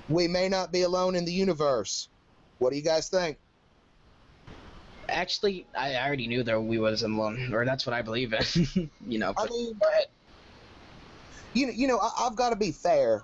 We may not be alone in the universe. What do you guys think? Actually, I already knew that we wasn't alone, or that's what I believe in. I mean, I've got to be fair.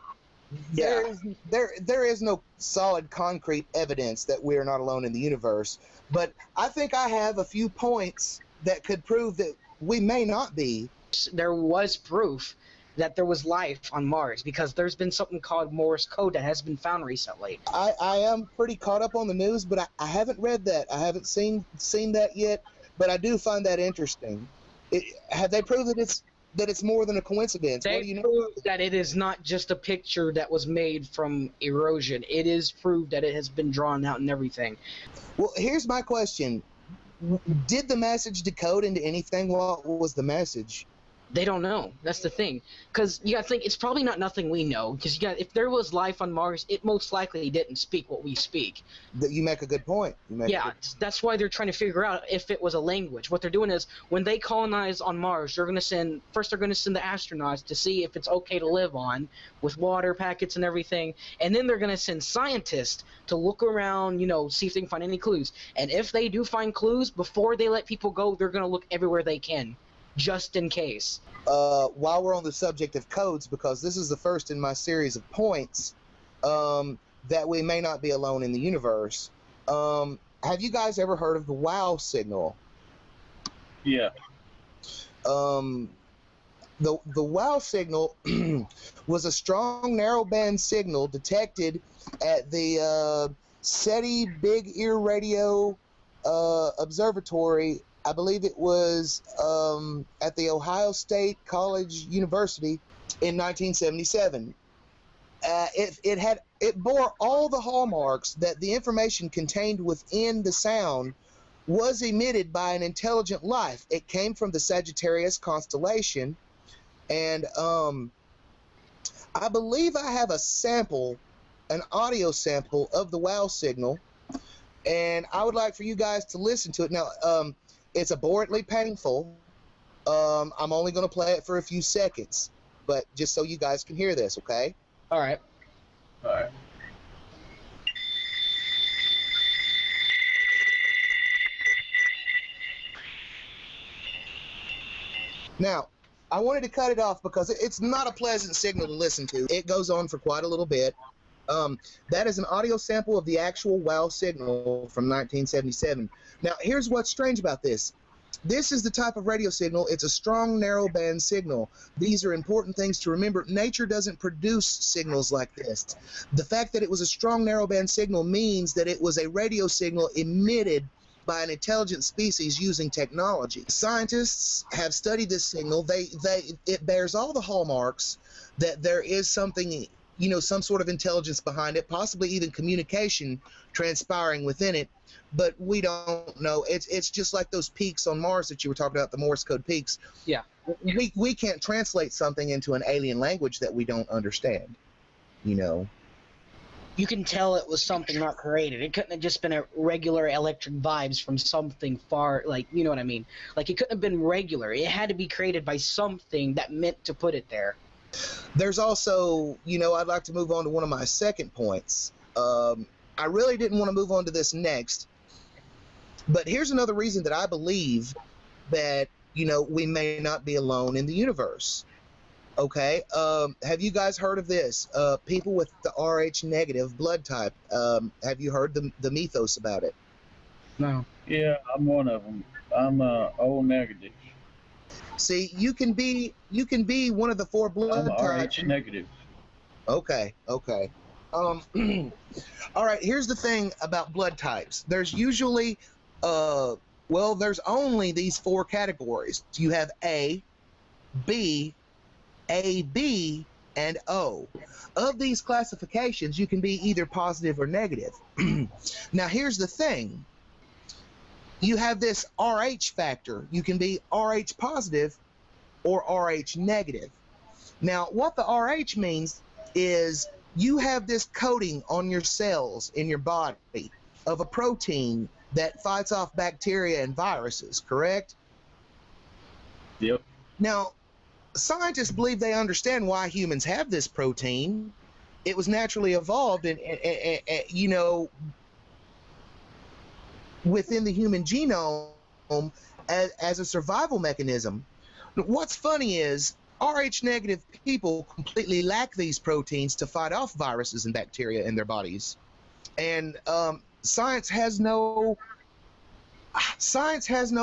Yeah. There is no solid concrete evidence that we are not alone in the universe, but I think I have a few points that could prove that we may not be. There was proof that there was life on Mars, because there's been something called Morse code that has been found recently. I am pretty caught up on the news, but I haven't read that. I haven't seen that yet, but I do find that interesting. Have they proved that it's more than a coincidence? They proved that it is not just a picture that was made from erosion. It is proved that it has been drawn out and everything. Well, here's my question. Did the message decode into anything? What was the message? They don't know. That's the thing. Because you gotta think, it's probably not nothing we know. Because if there was life on Mars, it most likely didn't speak what we speak. You make a good point. That's why they're trying to figure out if it was a language. What they're doing is, when they colonize on Mars, they're going to send the astronauts to see if it's okay to live on, with water packets and everything. And then they're going to send scientists to look around, see if they can find any clues. And if they do find clues, before they let people go, they're going to look everywhere they can, just in case. While we're on the subject of codes, because this is the first in my series of points, that we may not be alone in the universe. Have you guys ever heard of the WOW signal? Yeah. The WOW signal was a strong narrowband signal detected at the SETI Big Ear Radio Observatory. I believe it was at the Ohio State College University in 1977. It bore all the hallmarks that the information contained within the sound was emitted by an intelligent life. It came from the Sagittarius constellation, and I believe I have an audio sample of the WOW signal, and I would like for you guys to listen to it. Now, it's abhorrently painful. I'm only going to play it for a few seconds, but just so you guys can hear this, okay? All right. Now, I wanted to cut it off because it's not a pleasant signal to listen to. It goes on for quite a little bit. That is an audio sample of the actual WOW signal from 1977. Now, here's what's strange about this. This is the type of radio signal. It's a strong narrowband signal. These are important things to remember. Nature doesn't produce signals like this. The fact that it was a strong narrowband signal means that it was a radio signal emitted by an intelligent species using technology. Scientists have studied this signal. It bears all the hallmarks that there is something, some sort of intelligence behind it, possibly even communication transpiring within it, but we don't know. It's just like those peaks on Mars that you were talking about, the Morse code peaks. Yeah. We can't translate something into an alien language that we don't understand, You can tell it was something not created. It couldn't have just been a regular electric vibes from something far, you know what I mean? It couldn't have been regular. It had to be created by something that meant to put it there. There's also, I'd like to move on to one of my second points. I really didn't want to move on to this next, but here's another reason that I believe that, we may not be alone in the universe. Okay, have you guys heard of this? People with the Rh negative blood type. Have you heard the mythos about it? No. Yeah, I'm one of them. I'm O negative. See, you can be one of the four blood types. I'm Rh negative. Okay. All right. Here's the thing about blood types. There's usually, there's only these four categories. You have A, B, AB, and O. Of these classifications, you can be either positive or negative. Now, here's the thing. You have this RH factor. You can be RH positive or RH negative. Now, what the RH means is you have this coating on your cells in your body of a protein that fights off bacteria and viruses, correct? Yep. Now, scientists believe they understand why humans have this protein, it was naturally evolved and you know, within the human genome as a survival mechanism. What's funny is Rh negative people completely lack these proteins to fight off viruses and bacteria in their bodies, and science has no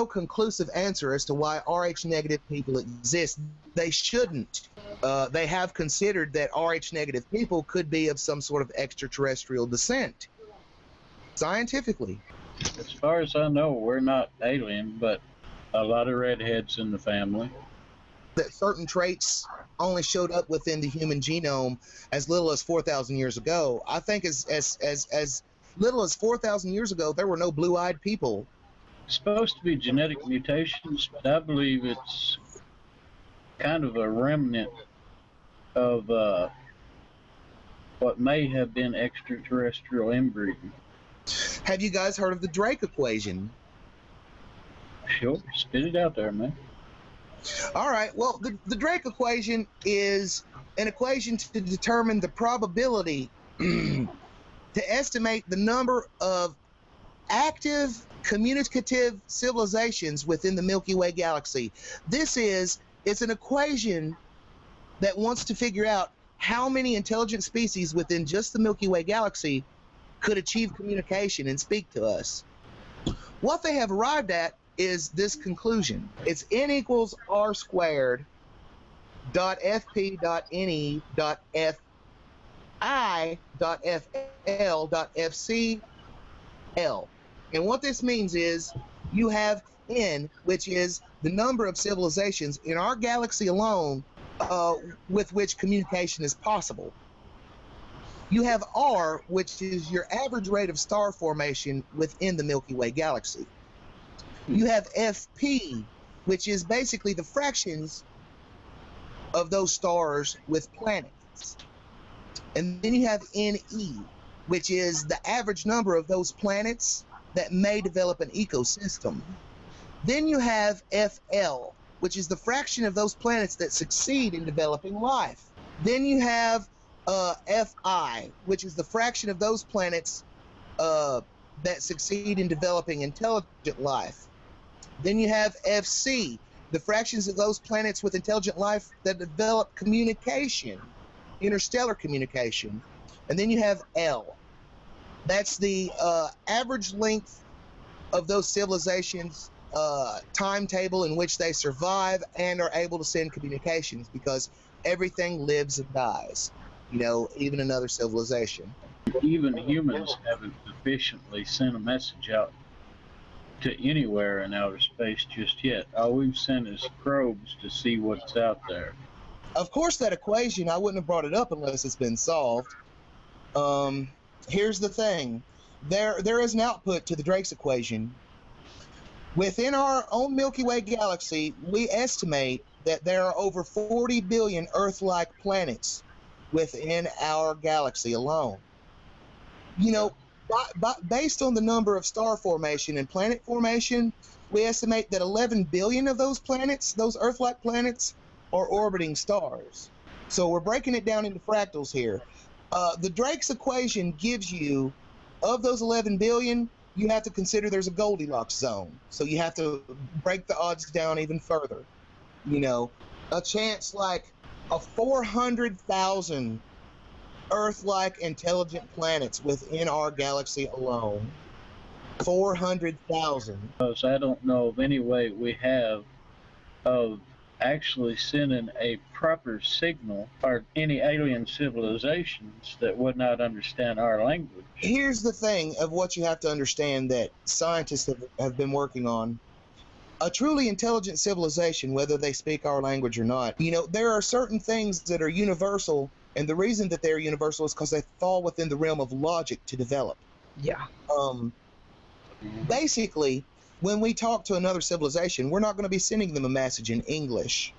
conclusive answer as to why Rh negative people exist. They shouldn't. They have considered that Rh negative people could be of some sort of extraterrestrial descent, scientifically. As far as I know, we're not alien, but a lot of redheads in the family. That certain traits only showed up within the human genome as little as 4,000 years ago. I think as little as 4,000 years ago, there were no blue-eyed people. It's supposed to be genetic mutations, but I believe it's kind of a remnant of what may have been extraterrestrial inbreeding. Have you guys heard of the Drake equation? Sure, spit it out there, man. All right, well, the Drake equation is an equation to determine the probability to estimate the number of active communicative civilizations within the Milky Way galaxy. It's an equation that wants to figure out how many intelligent species within just the Milky Way galaxy could achieve communication and speak to us. What they have arrived at is this conclusion. It's n equals r squared dot fp dot ne dot fi dot fl dot fc l. And what this means is you have n, which is the number of civilizations in our galaxy alone with which communication is possible. You have r, which is your average rate of star formation within the Milky Way galaxy. You have FP, which is basically the fractions of those stars with planets. And then you have NE, which is the average number of those planets that may develop an ecosystem. Then you have FL, which is the fraction of those planets that succeed in developing life. Then you have FI, which is the fraction of those planets that succeed in developing intelligent life. Then you have FC, the fractions of those planets with intelligent life that develop communication, interstellar communication. And then you have L. That's the average length of those civilizations' timetable in which they survive and are able to send communications, because everything lives and dies, you know, even another civilization. Even humans haven't efficiently sent a message out to anywhere in outer space just yet. All we've sent is probes to see what's out there. Of course, that equation, I wouldn't have brought it up unless it's been solved. Here's the thing. There is an output to the Drake's equation. Within our own Milky Way galaxy, we estimate that there are over 40 billion Earth-like planets within our galaxy alone. You know, based on the number of star formation and planet formation, we estimate that 11 billion of those planets, those Earth-like planets, are orbiting stars. So we're breaking it down into fractals here. The Drake's equation gives you, of those 11 billion, you have to consider there's a Goldilocks zone. So you have to break the odds down even further. You know, a chance like a 400,000 Earth-like intelligent planets within our galaxy alone. 400,000. Because I don't know of any way we have of actually sending a proper signal or any alien civilizations that would not understand our language. Here's the thing of what you have to understand that scientists have been working on. A truly intelligent civilization, whether they speak our language or not, you know, there are certain things that are universal, and the reason that they're universal is because they fall within the realm of logic to develop. Yeah. Basically, when we talk to another civilization, we're not going to be sending them a message in English.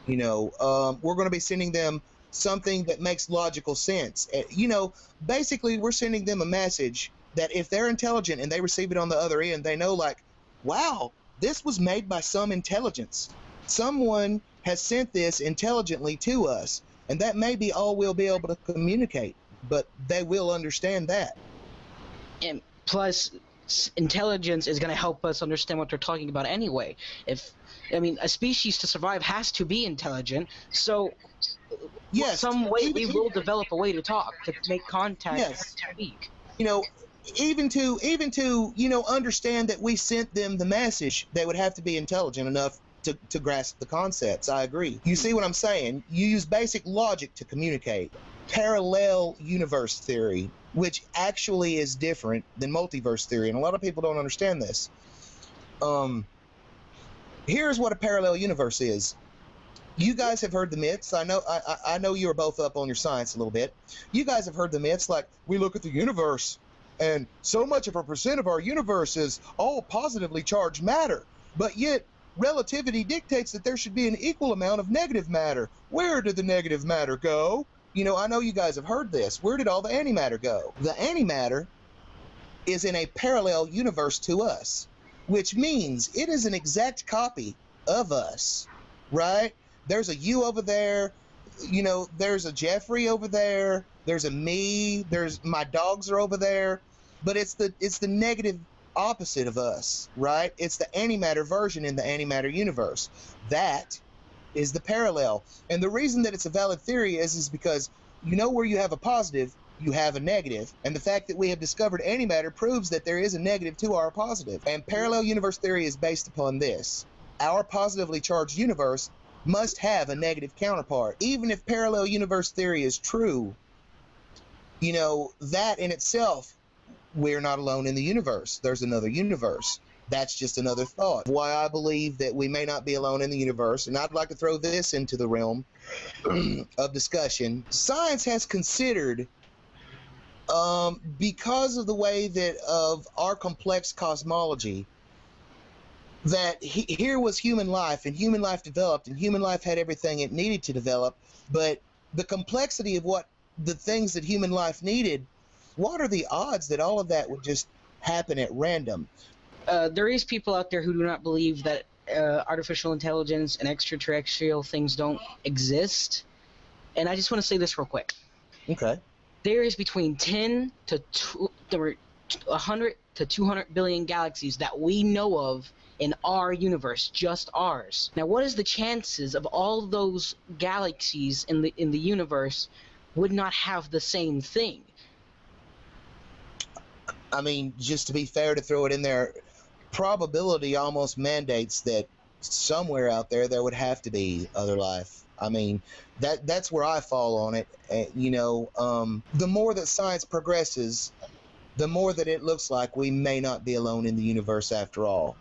You know, we're going to be sending them something that makes logical sense. You know, basically, we're sending them a message that if they're intelligent and they receive it on the other end, they know, like, wow, this was made by some intelligence. Someone has sent this intelligently to us. And that may be all we'll be able to communicate, but they will understand that. And plus, intelligence is going to help us understand what they're talking about anyway. A species to survive has to be intelligent, so Yes, some way we will develop a way to talk, to make contact, yes. to speak. Even to understand that we sent them the message, they would have to be intelligent enough to grasp the concepts. I agree. You see what I'm saying? You use basic logic to communicate. Parallel universe theory, which actually is different than multiverse theory, and a lot of people don't understand this. Here's what a parallel universe is. You guys have heard the myths. I know you are both up on your science a little bit. You guys have heard the myths, like, we look at the universe and so much of a percent of our universe is all positively charged matter, but yet relativity dictates that there should be an equal amount of negative matter. Where did the negative matter go? I know you guys have heard this. Where did all the antimatter go? The antimatter is in a parallel universe to us, which means it is an exact copy of us, right? There's a you over there, there's a Jeffrey over there, there's a me, there's my dogs are over there, but it's the negative opposite of us, right? It's the antimatter version in the antimatter universe. That is the parallel. And the reason that it's a valid theory is because where you have a positive, you have a negative. And the fact that we have discovered antimatter proves that there is a negative to our positive. And parallel universe theory is based upon this. Our positively charged universe must have a negative counterpart. Even if parallel universe theory is true, that in itself, we're not alone in the universe. There's another universe. That's just another thought. Why I believe that we may not be alone in the universe, and I'd like to throw this into the realm of discussion. Science has considered, because of the way that of our complex cosmology, that here was human life, and human life developed, and human life had everything it needed to develop, but the complexity of what the things that human life needed, what are the odds that all of that would just happen at random? There is people out there who do not believe that artificial intelligence and extraterrestrial things don't exist. And I just want to say this real quick. Okay. There is between 10 to 100 to 200 billion galaxies that we know of in our universe, just ours. Now, what is the chances of all those galaxies in the universe would not have the same thing? I mean, just to be fair, to throw it in there, probability almost mandates that somewhere out there would have to be other life. I mean, that's where I fall on it. The more that science progresses, the more that it looks like we may not be alone in the universe after all.